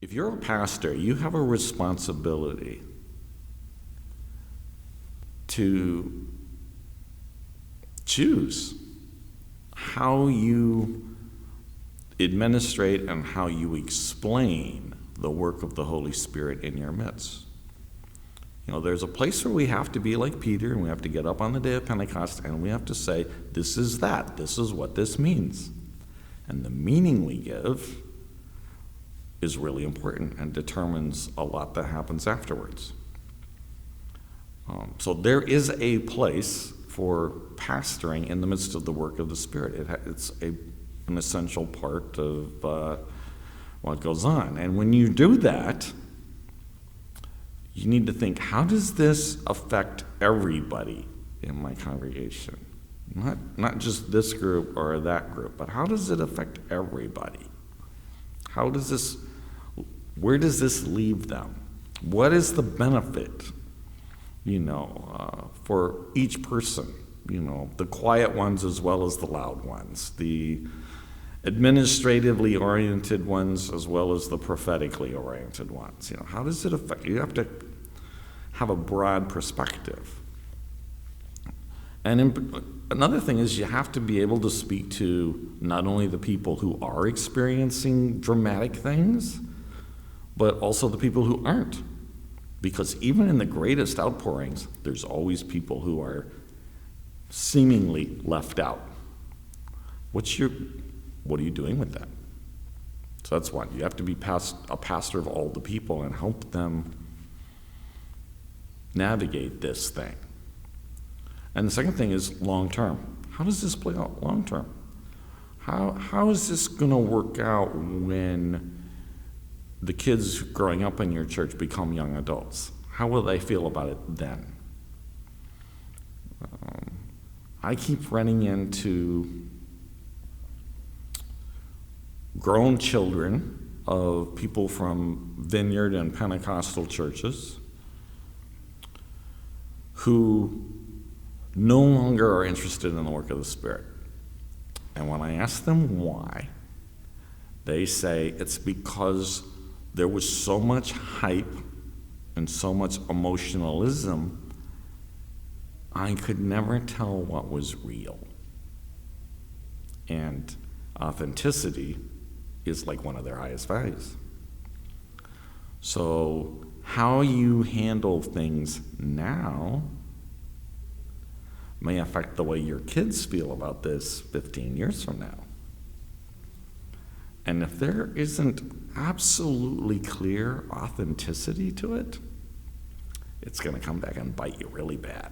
If you're a pastor, you have a responsibility to choose how you administrate and how you explain the work of the Holy Spirit in your midst. You know, there's a place where we have to be like Peter, and we have to get up on the day of Pentecost, and we have to say, this is that. This is what this means. And the meaning we give is really important and determines a lot that happens afterwards. So there is a place for pastoring in the midst of the work of the Spirit. It's an essential part of what goes on. And when you do that, you need to think, how does this affect everybody in my congregation? Not just this group or that group, but how does it affect everybody? Where does this leave them? What is the benefit, for each person? The quiet ones as well as the loud ones, the administratively oriented ones as well as the prophetically oriented ones. How does it affect? You have to have a broad perspective. And another thing is you have to be able to speak to not only the people who are experiencing dramatic things, but also the people who aren't. Because even in the greatest outpourings, there's always people who are seemingly left out. What are you doing with that? So that's one. You have to be a pastor of all the people and help them navigate this thing. And the second thing is long-term. How does this play out long-term? How is this going to work out when the kids growing up in your church become young adults? How will they feel about it then? I keep running into grown children of people from Vineyard and Pentecostal churches who no longer are interested in the work of the Spirit. And when I ask them why, they say it's because there was so much hype and so much emotionalism, I could never tell what was real. And authenticity is like one of their highest values. So how you handle things now may affect the way your kids feel about this 15 years from now. And if there isn't absolutely clear authenticity to it, it's going to come back and bite you really bad.